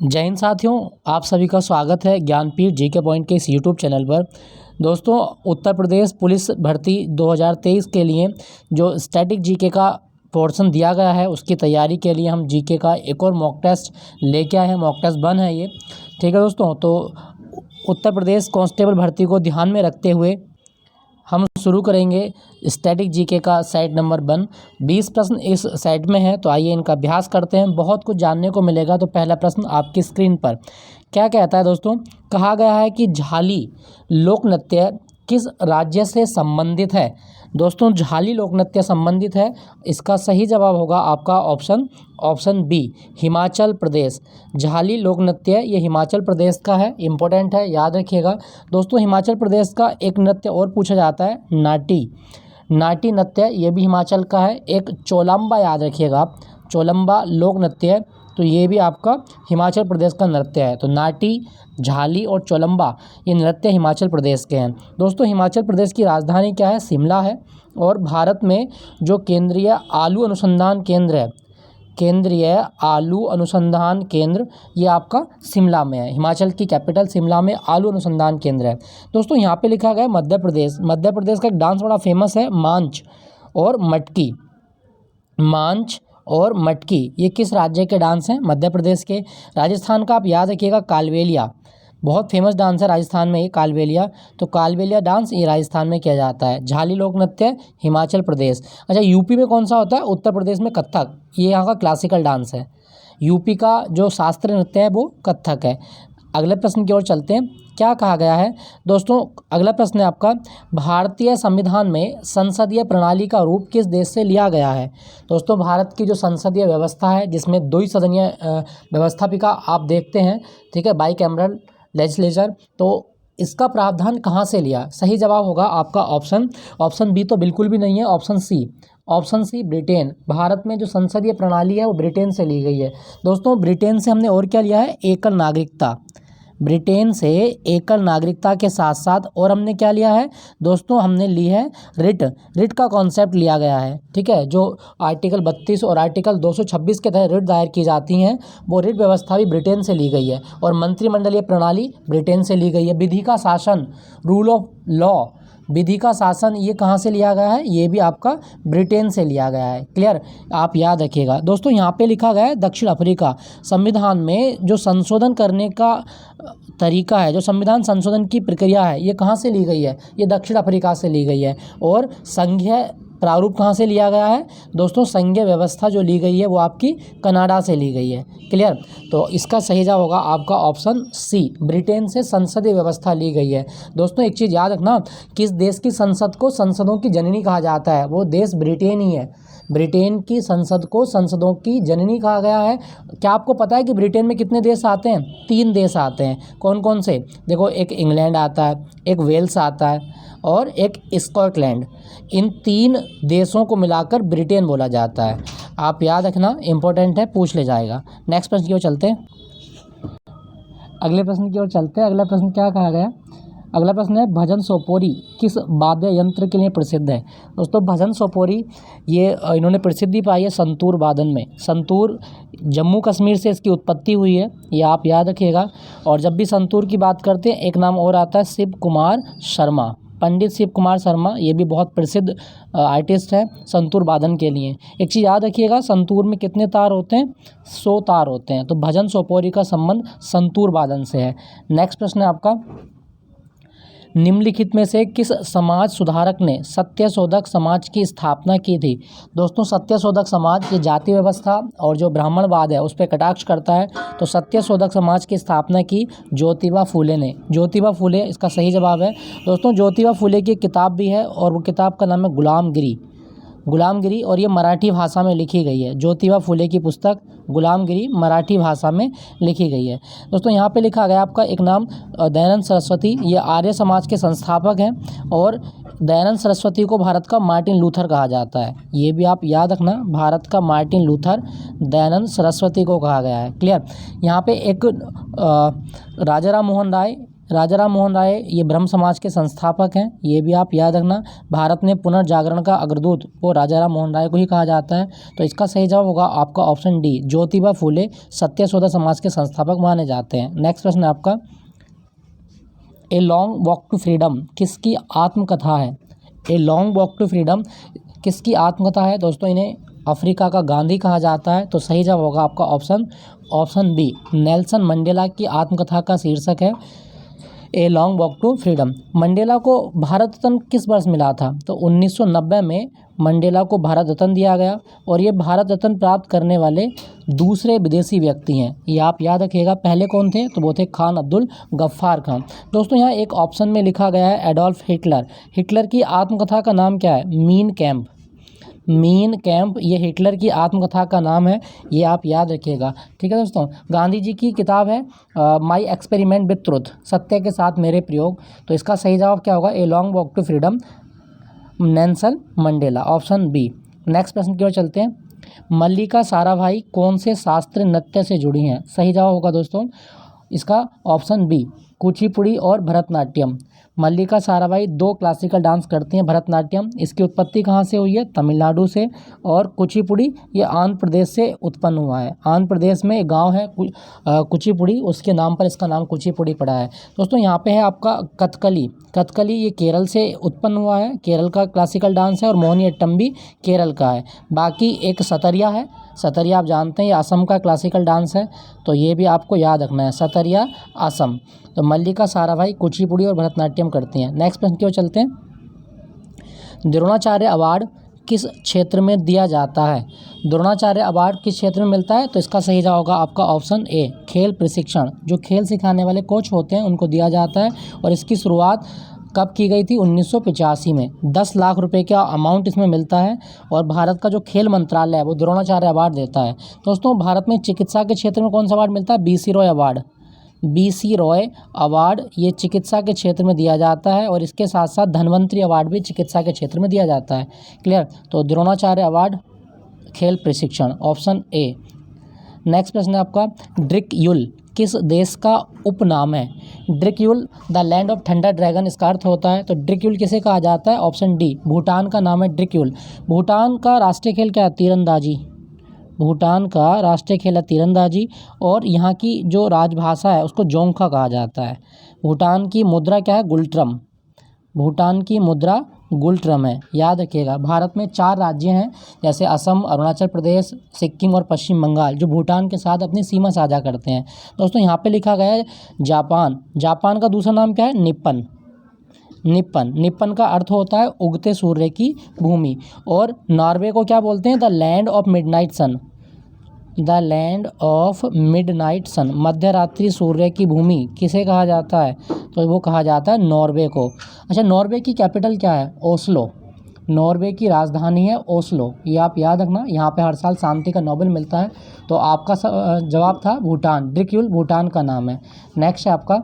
जय हिंद साथियों, आप सभी का स्वागत है ज्ञानपीठ जीके पॉइंट के इस यूट्यूब चैनल पर। दोस्तों, उत्तर प्रदेश पुलिस भर्ती 2023 के लिए जो स्टैटिक जीके का पोर्शन दिया गया है उसकी तैयारी के लिए हम जीके का एक और मॉक टेस्ट लेके आए हैं। मॉक टेस्ट 1 है ये, ठीक है दोस्तों। तो उत्तर प्रदेश कांस्टेबल भर्ती को ध्यान में रखते हुए हम शुरू करेंगे स्टैटिक जीके का सेट नंबर 1। 20 प्रश्न इस सेट में है, तो आइए इनका अभ्यास करते हैं। बहुत कुछ जानने को मिलेगा। तो पहला प्रश्न आपकी स्क्रीन पर क्या कहता है दोस्तों? कहा गया है कि झाली लोक नृत्य किस राज्य से संबंधित है। दोस्तों, झाली लोक नृत्य संबंधित है, इसका सही जवाब होगा आपका ऑप्शन बी, हिमाचल प्रदेश। झाली लोक नृत्य ये हिमाचल प्रदेश का है, इम्पोर्टेंट है, याद रखिएगा दोस्तों। हिमाचल प्रदेश का एक नृत्य और पूछा जाता है, नाटी नृत्य, ये भी हिमाचल का है। एक चोलम्बा, याद रखिएगा आप, चोलम्बा लोक नृत्य, तो ये भी आपका हिमाचल प्रदेश का नृत्य है। तो नाटी, झाली और चोलम्बा ये नृत्य हिमाचल प्रदेश के हैं। दोस्तों, हिमाचल प्रदेश की राजधानी क्या है? शिमला है। और भारत में जो केंद्रीय आलू अनुसंधान केंद्र है, केंद्रीय आलू अनुसंधान केंद्र, ये आपका शिमला में है। हिमाचल की कैपिटल शिमला में आलू अनुसंधान केंद्र है। दोस्तों, यहाँ पे लिखा गया है मध्य प्रदेश। मध्य प्रदेश का एक डांस बड़ा फेमस है, मांच और मटकी। मांच और मटकी ये किस राज्य के डांस हैं? मध्य प्रदेश के। राजस्थान का आप याद रखिएगा, कालबेलिया, बहुत फेमस डांस है राजस्थान में ये कालबेलिया। तो कालबेलिया डांस ये राजस्थान में किया जाता है। झाली लोक नृत्य हिमाचल प्रदेश। अच्छा, यूपी में कौन सा होता है? उत्तर प्रदेश में कथक, ये यहाँ का क्लासिकल डांस है। यूपी का जो शास्त्रीय नृत्य है वो कथक है। अगले प्रश्न की ओर चलते हैं। क्या कहा गया है दोस्तों? अगला प्रश्न है आपका, भारतीय संविधान में संसदीय प्रणाली का रूप किस देश से लिया गया है। दोस्तों, भारत की जो संसदीय व्यवस्था है जिसमें द्विसदनीय व्यवस्थापिका आप देखते हैं, ठीक है, बाई कैमरल लेजिस्लेचर, तो इसका प्रावधान कहाँ से लिया? सही जवाब होगा आपका ऑप्शन बी तो बिल्कुल भी नहीं है, ऑप्शन सी ब्रिटेन। भारत में जो संसदीय प्रणाली है वो ब्रिटेन से ली गई है। दोस्तों, ब्रिटेन से हमने और क्या लिया है? एकल नागरिकता। ब्रिटेन से एकल नागरिकता के साथ साथ और हमने क्या लिया है दोस्तों? हमने ली है रिट का कॉन्सेप्ट लिया गया है, ठीक है। जो आर्टिकल 32 और आर्टिकल 226 के तहत रिट दायर की जाती हैं, वो रिट व्यवस्था भी ब्रिटेन से ली गई है। और मंत्रिमंडलीय प्रणाली ब्रिटेन से ली गई है। विधि का शासन, रूल ऑफ लॉ, विधि का शासन, ये कहाँ से लिया गया है? ये भी आपका ब्रिटेन से लिया गया है। क्लियर, आप याद रखिएगा। दोस्तों, यहाँ पे लिखा गया है दक्षिण अफ्रीका। संविधान में जो संशोधन करने का तरीका है, जो संविधान संशोधन की प्रक्रिया है, ये कहाँ से ली गई है? ये दक्षिण अफ्रीका से ली गई है। और संघीय प्रारूप कहाँ से लिया गया है दोस्तों? संघीय व्यवस्था जो ली गई है वो आपकी कनाडा से ली गई है। क्लियर, तो इसका सही जवाब होगा आपका ऑप्शन सी, ब्रिटेन से संसदीय व्यवस्था ली गई है। दोस्तों, एक चीज़ याद रखना, किस देश की संसद को संसदों की जननी कहा जाता है? वो देश ब्रिटेन ही है। ब्रिटेन की संसद को संसदों की जननी कहा गया है। क्या आपको पता है कि ब्रिटेन में कितने देश आते हैं? 3 देश आते हैं। कौन कौन से? देखो, एक इंग्लैंड आता है, एक वेल्स आता है और एक स्कॉटलैंड। इन 3 देशों को मिलाकर ब्रिटेन बोला जाता है। आप याद रखना, इंपॉर्टेंट है, पूछ ले जाएगा। नेक्स्ट प्रश्न की ओर चलते हैं। अगले प्रश्न की ओर चलते हैं। अगला प्रश्न क्या कहा गया? अगला प्रश्न है, भजन सोपोरी किस वाद्य यंत्र के लिए प्रसिद्ध है। दोस्तों, भजन सोपोरी ये इन्होंने प्रसिद्धि पाई है संतूर वादन में। संतूर जम्मू कश्मीर से इसकी उत्पत्ति हुई है, ये आप याद रखिएगा। और जब भी संतूर की बात करते हैं, एक नाम और आता है शिव कुमार शर्मा, पंडित शिव कुमार शर्मा, ये भी बहुत प्रसिद्ध आर्टिस्ट है संतूर वादन के लिए। एक चीज़ याद रखिएगा, संतूर में कितने तार होते हैं? 100 तार होते हैं। तो भजन सोपोरी का संबंध संतूर वादन से है। नेक्स्ट प्रश्न है आपका, निम्नलिखित में से किस समाज सुधारक ने सत्यशोधक समाज की स्थापना की थी। दोस्तों, सत्यशोधक समाज ये जाति व्यवस्था और जो ब्राह्मणवाद है उस पर कटाक्ष करता है। तो सत्यशोधक समाज की स्थापना की ज्योतिबा फूले ने। ज्योतिबा फूले इसका सही जवाब है। दोस्तों, ज्योतिबा फूले की एक किताब भी है और वो किताब का नाम है गुलामगिरी, और ये मराठी भाषा में लिखी गई है। ज्योतिबा फूले की पुस्तक गुलामगिरी मराठी भाषा में लिखी गई है। दोस्तों, यहाँ पे लिखा गया आपका एक नाम दयानंद सरस्वती, ये आर्य समाज के संस्थापक हैं। और दयानंद सरस्वती को भारत का मार्टिन लूथर कहा जाता है। ये भी आप याद रखना, भारत का मार्टिन लूथर दयानंद सरस्वती को कहा गया है। क्लियर, यहाँ पे एक राजा राम मोहन राय राजा राम मोहन राय ये ब्रह्म समाज के संस्थापक हैं, ये भी आप याद रखना। भारत में पुनर्जागरण का अग्रदूत वो राजा राम मोहन राय को ही कहा जाता है। तो इसका सही जवाब होगा आपका ऑप्शन डी, ज्योतिबा फूले सत्यशोधक समाज के संस्थापक माने जाते हैं। नेक्स्ट प्रश्न है आपका, a long walk to freedom किसकी आत्मकथा है? A long walk to freedom किसकी आत्मकथा है? दोस्तों इन्हें अफ्रीका का गांधी कहा जाता है। तो सही जवाब होगा आपका ऑप्शन बी, नेल्सन मंडेला की आत्मकथा का शीर्षक है a long walk to freedom. Mandela को भारत रत्न किस वर्ष मिला था? तो 1990 में मंडेला को भारत रत्न दिया गया और ये भारत रत्न प्राप्त करने वाले दूसरे विदेशी व्यक्ति हैं। ये आप याद रखिएगा। पहले कौन थे? तो वो थे खान अब्दुल गफ्फार खान। दोस्तों यहाँ एक ऑप्शन में लिखा गया है एडोल्फ हिटलर। हिटलर की आत्मकथा का नाम क्या है? Mean camp. मीन कैंप ये हिटलर की आत्मकथा का नाम है, ये आप याद रखिएगा। ठीक है दोस्तों, गांधी जी की किताब है माई एक्सपेरिमेंट विथ ट्रुथ, सत्य के साथ मेरे प्रयोग। तो इसका सही जवाब क्या होगा? A long walk to freedom, Nelson Mandela, option B. Next प्रश्न की ओर चलते हैं। मल्लिका साराभाई कौन से शास्त्रीय नृत्य से जुड़ी हैं? सही जवाब होगा दोस्तों इसका ऑप्शन बी, कुचिपुड़ी और भरतनाट्यम। मल्लिका साराभाई 2 क्लासिकल डांस करती हैं, भरतनाट्यम इसकी उत्पत्ति कहाँ से हुई है? तमिलनाडु से। और कुचिपुड़ी ये आंध्र प्रदेश से उत्पन्न हुआ है। आंध्र प्रदेश में एक गांव है कुचिपुड़ी, उसके नाम पर इसका नाम कुचिपुड़ी पड़ा है। दोस्तों यहाँ पे है आपका कथकली। कथकली ये केरल से उत्पन्न हुआ है, केरल का क्लासिकल डांस है। और मोहिनी अट्टम भी केरल का है। बाकी एक सतरिया है, सतरिया आप जानते हैं ये असम का क्लासिकल डांस है। तो ये भी आपको याद रखना है, सतरिया असम। तो मल्लिका साराभाई कुचिपुड़ी और भरतनाट्यम करती हैं। नेक्स्ट प्रश्न की ओर चलते हैं। द्रोणाचार्य अवार्ड किस क्षेत्र में दिया जाता है? द्रोणाचार्य अवार्ड किस क्षेत्र में मिलता है? तो इसका सही जवाब होगा आपका ऑप्शन ए, खेल प्रशिक्षण। जो खेल सिखाने वाले कोच होते हैं उनको दिया जाता है। और इसकी शुरुआत कब की गई थी? 1985 में। 10 लाख रुपए का अमाउंट इसमें मिलता है। और भारत का जो खेल मंत्रालय है वो द्रोणाचार्य अवार्ड देता है। दोस्तों भारत में चिकित्सा के क्षेत्र में कौन सा अवार्ड मिलता है? BC Roy award. BC Roy award ये चिकित्सा के क्षेत्र में दिया जाता है। और इसके साथ साथ धन्वंतरी अवार्ड भी चिकित्सा के क्षेत्र में दिया जाता है। क्लियर? तो द्रोणाचार्य अवार्ड खेल प्रशिक्षण, ऑप्शन ए। नेक्स्ट प्रश्न है आपका, ड्रिकयुल किस देश का उपनाम है? ड्रिकयुल the land of thunder dragon इसका अर्थ होता है। तो ड्रिकयुल किसे कहा जाता है? ऑप्शन डी, भूटान का नाम है ड्रिकयुल। भूटान का राष्ट्रीय खेल क्या है? तीरंदाजी। भूटान का राष्ट्रीय खेल है तीरंदाजी। और यहाँ की जो राजभाषा है उसको जोंगखा कहा जाता है। भूटान की मुद्रा क्या है? गुल्ट्रम। भूटान की मुद्रा गुल्ट्रम है, याद रखिएगा। भारत में 4 राज्य हैं जैसे असम, अरुणाचल प्रदेश, सिक्किम और पश्चिम बंगाल, जो भूटान के साथ अपनी सीमा साझा करते हैं। दोस्तों यहाँ पे लिखा गया है जापान। जापान का दूसरा नाम क्या है? निप्पन। निप्पन, निप्पन का अर्थ होता है उगते सूर्य की भूमि। और नॉर्वे को क्या बोलते हैं? The land of midnight sun. The land of midnight sun, मध्य रात्रि सूर्य की भूमि किसे कहा जाता है? तो वो कहा जाता है नॉर्वे को। अच्छा, नॉर्वे की कैपिटल क्या है? ओस्लो। नॉर्वे की राजधानी है ओस्लो, ये आप याद रखना। यहाँ पे हर साल शांति का नोबेल मिलता है। तो आपका जवाब था भूटान। ड्रिकयुल भूटान का नाम है। नेक्स्ट है आपका,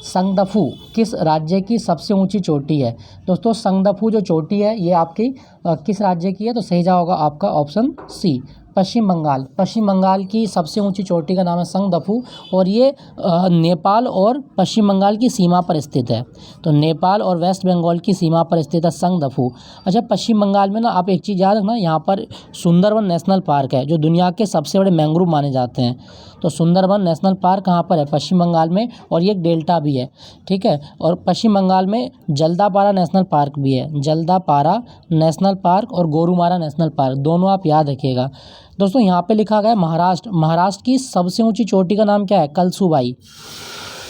संगदफू किस राज्य की सबसे ऊंची चोटी है? दोस्तों संगदफू जो चोटी है ये आपकी किस राज्य की है? तो सही जवाब होगा आपका ऑप्शन सी, पश्चिम बंगाल। पश्चिम बंगाल की सबसे ऊंची चोटी का नाम है संगदफू। और ये नेपाल और पश्चिम बंगाल की सीमा पर स्थित है। तो नेपाल और वेस्ट बंगाल की सीमा पर स्थित है संगदफू। अच्छा, पश्चिम बंगाल में ना आप एक चीज़ याद रखना, यहाँ पर सुंदरवन नेशनल पार्क है जो दुनिया के सबसे बड़े मैंग्रोव माने जाते हैं। तो सुंदरवन नेशनल पार्क कहाँ पर है? पश्चिम बंगाल में। और ये एक डेल्टा भी है, ठीक है। और पश्चिम बंगाल में जल्दापारा नेशनल पार्क भी है। जल्दापारा नेशनल पार्क और गोरुमारा नेशनल पार्क, दोनों आप याद रखिएगा। दोस्तों यहाँ पे लिखा गया है महाराष्ट्र। महाराष्ट्र की सबसे ऊंची चोटी का नाम क्या है? कलसूबाई।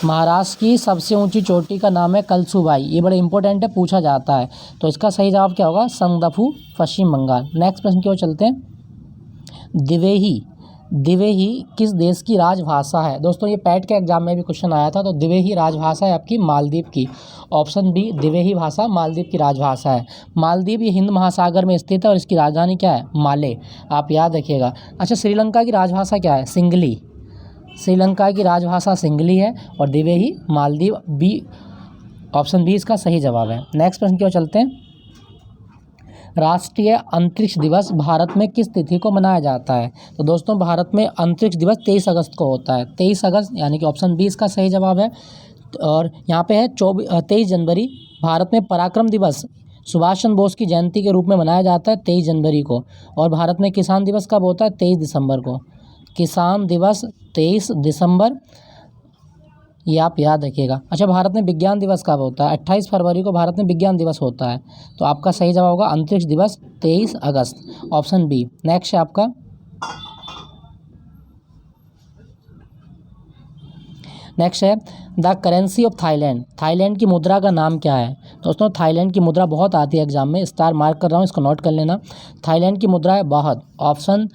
महाराष्ट्र की सबसे ऊंची चोटी का नाम है कलसूबाई। ये बड़ा इंपॉर्टेंट है, पूछा जाता है। तो इसका सही जवाब क्या होगा? संगदफू, पश्चिम बंगाल। नेक्स्ट प्रश्न की ओर चलते हैं। दिवेही, दिवेही किस देश की राजभाषा है? दोस्तों ये पैट के एग्जाम में भी क्वेश्चन आया था। तो दिवेही राजभाषा है आपकी मालदीव की। ऑप्शन बी, दिवेही भाषा मालदीव की राजभाषा है। मालदीव ये हिंद महासागर में स्थित है और इसकी राजधानी क्या है? माले, आप याद रखिएगा। अच्छा, श्रीलंका की राजभाषा क्या है? सिंगली। श्रीलंका की राजभाषा सिंगली है। और Dhivehi Maldives, B, option B इसका सही जवाब है। नेक्स्ट प्रश्न की ओर चलते हैं। राष्ट्रीय अंतरिक्ष दिवस भारत में किस तिथि को मनाया जाता है? तो दोस्तों भारत में अंतरिक्ष दिवस 23 अगस्त को होता है। 23 अगस्त यानी कि ऑप्शन बी इसका सही जवाब है। और यहाँ पे है 23 जनवरी। भारत में पराक्रम दिवस सुभाष चंद्र बोस की जयंती के रूप में मनाया जाता है 23 जनवरी को। और भारत में किसान दिवस कब होता है? 23 दिसंबर को। किसान दिवस 23 दिसंबर, ये आप याद रखिएगा। अच्छा, भारत में विज्ञान दिवस कब होता है? 28 फरवरी को भारत में विज्ञान दिवस होता है। तो आपका सही जवाब होगा अंतरिक्ष दिवस 23 अगस्त, ऑप्शन बी। नेक्स्ट है आपका नेक्स्ट है the currency of Thailand. Thailand की मुद्रा का नाम क्या है? दोस्तों थाईलैंड की मुद्रा बहुत आती है एग्जाम में, स्टार मार्क कर रहा हूँ, इसको नोट कर लेना। थाईलैंड की मुद्रा है बाहत, ऑप्शन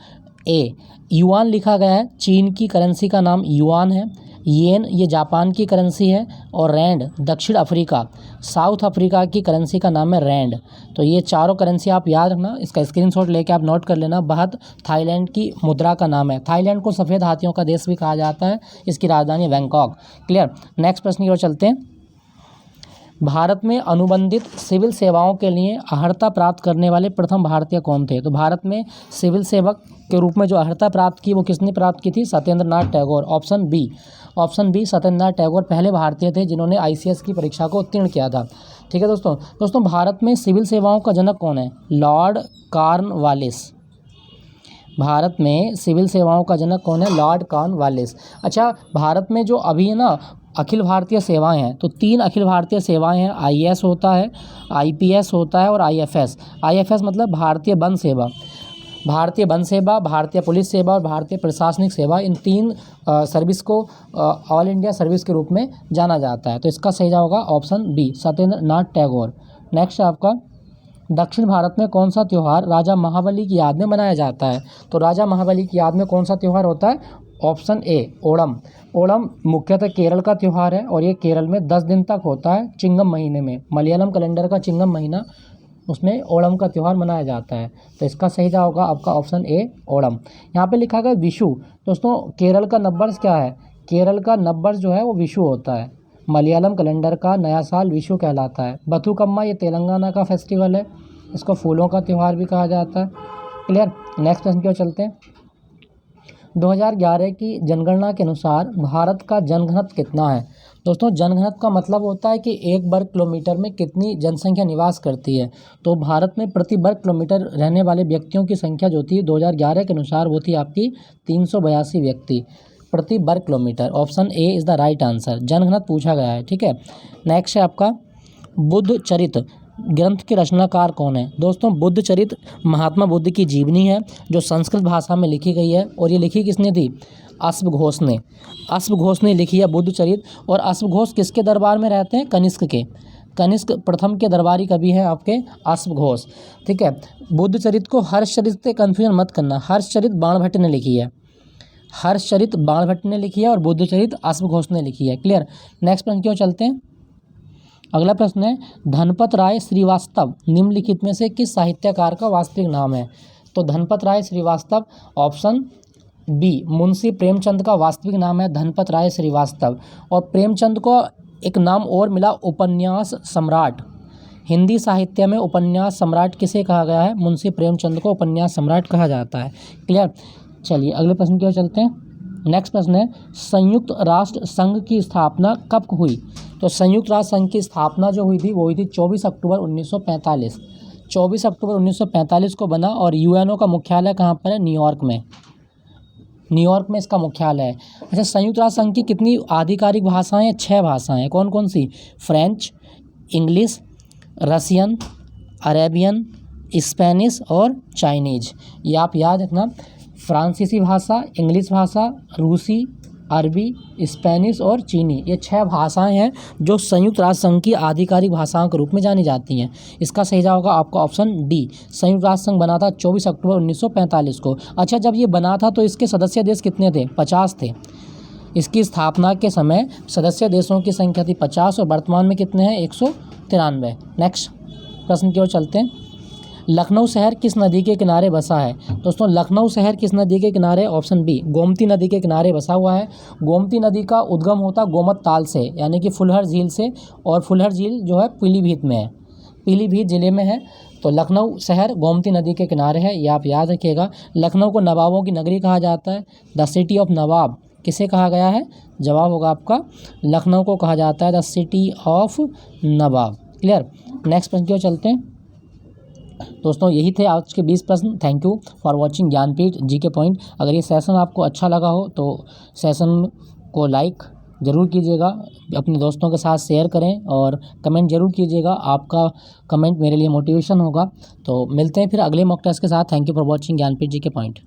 ए। युआन लिखा गया है, चीन की करेंसी का नाम युआन है। येन ये जापान की करेंसी है। और रैंड दक्षिण अफ्रीका, साउथ अफ्रीका की करेंसी का नाम है रैंड। तो ये चारों करेंसी आप याद रखना, इसका स्क्रीनशॉट लेके आप नोट कर लेना। बाहत थाईलैंड की मुद्रा का नाम है। थाईलैंड को सफ़ेद हाथियों का देश भी कहा जाता है, इसकी राजधानी बैंकॉक। क्लियर। नेक्स्ट प्रश्न की ओर चलते हैं। भारत में अनुबंधित सिविल सेवाओं के लिए अर्हता प्राप्त करने वाले प्रथम भारतीय कौन थे? तो भारत में सिविल सेवक के रूप में जो अर्हता प्राप्त की वो किसने प्राप्त की थी? Satyendra Nath Tagore, option B. Option B, Satyendra Nath Tagore पहले भारतीय थे जिन्होंने ICS की परीक्षा को उत्तीर्ण किया था। ठीक है दोस्तों भारत में सिविल सेवाओं का जनक कौन है? Lord Cornwallis. भारत में सिविल सेवाओं का जनक कौन है? Lord Cornwallis. अच्छा, भारत में जो अभी है ना अखिल भारतीय सेवाएं हैं, तो 3 अखिल भारतीय सेवाएं हैं। IAS होता है, IPS होता है और IFS। IFS मतलब भारतीय वन सेवा, भारतीय वन सेवा, भारतीय पुलिस सेवा और भारतीय प्रशासनिक सेवा। इन 3 सर्विस को ऑल इंडिया सर्विस के रूप में जाना जाता है। तो इसका सही जवाब होगा option B, Satyendra Nath Tagore. Next है आपका, दक्षिण भारत में कौन सा त्यौहार राजा महाबली की याद में मनाया जाता है? तो राजा महाबली की याद में कौन सा त्यौहार होता है? Option A, Onam. ओणम मुख्यतः केरल का त्यौहार है और ये केरल में 10 दिन तक होता है, चिंगम महीने में। मलयालम कैलेंडर का चिंगम महीना, उसमें ओणम का त्यौहार मनाया जाता है। तो इसका सही जवाब होगा आपका ऑप्शन ए, ओणम। यहाँ पे लिखा गया विशु। दोस्तों केरल का नववर्ष क्या है? केरल का नववर्ष जो है वो विशु होता है। मलयालम कैलेंडर का नया साल विशु कहलाता है। बथुकम्मा ये तेलंगाना का फेस्टिवल है, इसको फूलों का त्यौहार भी कहा जाता है। क्लियर। नेक्स्ट प्रश्न की ओर चलते हैं। 2011 की जनगणना के अनुसार भारत का जनघनत्व कितना है? दोस्तों जनघनत्व का मतलब होता है कि 1 वर्ग किलोमीटर में कितनी जनसंख्या निवास करती है। तो भारत में प्रति वर्ग किलोमीटर रहने वाले व्यक्तियों की संख्या जो थी 2011 के अनुसार वो थी आपकी 382 व्यक्ति प्रति वर्ग kilometre. Option A is the right answer. जनघनत्व पूछा गया है। ठीक है। नेक्स्ट है आपका बुद्ध चरित ग्रंथ के रचनाकार कौन है? दोस्तों बुद्ध चरित महात्मा बुद्ध की जीवनी है जो संस्कृत भाषा में लिखी गई है। और ये लिखी किसने थी? अश्व घोष ने। अश्व घोष ने लिखी है बुद्ध चरित। और अश्व घोष किसके दरबार में रहते हैं? कनिष्क के। कनिष्क प्रथम के दरबारी कवि हैं आपके अश्व घोष। ठीक है। बुद्ध चरित को हर्षचरित से कन्फ्यूजन मत करना, हर्षचरित बाणभट्ट ने लिखी है। हर्षचरित बाणभट्ट ने लिखी है और बुद्ध चरित अश्व घोष ने लिखी है। क्लियर। नेक्स्ट प्रश्न की ओर चलते हैं। अगला प्रश्न है धनपत राय श्रीवास्तव निम्नलिखित में से किस साहित्यकार का वास्तविक नाम है? तो धनपत राय श्रीवास्तव, ऑप्शन बी, मुंशी प्रेमचंद का वास्तविक नाम है धनपत राय श्रीवास्तव। और प्रेमचंद को एक नाम और मिला, उपन्यास सम्राट। हिंदी साहित्य में उपन्यास सम्राट किसे कहा गया है? मुंशी प्रेमचंद को उपन्यास सम्राट कहा जाता है। क्लियर। चलिए अगले प्रश्न की ओर चलते हैं। नेक्स्ट प्रश्न है संयुक्त राष्ट्र संघ की स्थापना कब हुई? तो संयुक्त राष्ट्र संघ की स्थापना जो हुई थी वो हुई थी 24 अक्टूबर 1945। 24 अक्टूबर 1945 को बना। और UNO का मुख्यालय कहाँ पर है? न्यूयॉर्क में। न्यूयॉर्क में इसका मुख्यालय है। अच्छा, संयुक्त राष्ट्र संघ की कितनी आधिकारिक भाषाएं? 6 भाषाएं। कौन कौन सी? French, English, Russian, Arabian, Spanish और चाइनीज। ये आप याद रखना। फ्रांसीसी भाषा, इंग्लिश भाषा, रूसी, अरबी, स्पेनिश और चीनी, ये 6 भाषाएं हैं जो संयुक्त राष्ट्र संघ की आधिकारिक भाषाओं के रूप में जानी जाती हैं। इसका सही जवाब होगा आपका ऑप्शन डी। संयुक्त राष्ट्र संघ बना था 24 अक्टूबर 1945 को। अच्छा, जब ये बना था तो इसके सदस्य देश कितने थे? 50 थे। इसकी स्थापना के समय सदस्य देशों की संख्या थी 50 और वर्तमान में कितने हैं? 193। नेक्स्ट प्रश्न की ओर चलते हैं। लखनऊ शहर किस नदी के किनारे बसा है? दोस्तों लखनऊ शहर किस नदी के किनारे? ऑप्शन बी, गोमती नदी के किनारे बसा हुआ है। गोमती नदी का उद्गम होता गोमत ताल से, यानी कि फुलहर झील से। और फुलहर झील जो है पीलीभीत में है। पीलीभीत ज़िले में है। तो लखनऊ शहर गोमती नदी के किनारे है, ये आप याद रखिएगा। लखनऊ को नवाबों की नगरी कहा जाता है। द सिटी ऑफ नवाब किसे कहा गया है? जवाब होगा आपका लखनऊ को कहा जाता है the city of Nawab. Clear. Next प्रश्न की ओर चलते हैं। दोस्तों यही थे आज के 20 प्रश्न। Thank you for watching Jnanpith GK point. अगर ये सेशन आपको अच्छा लगा हो तो सेशन को लाइक ज़रूर कीजिएगा, अपने दोस्तों के साथ शेयर करें और कमेंट ज़रूर कीजिएगा। आपका कमेंट मेरे लिए मोटिवेशन होगा। तो मिलते हैं फिर अगले मॉक टेस्ट के साथ। Thank you for watching Jnanpith GK point.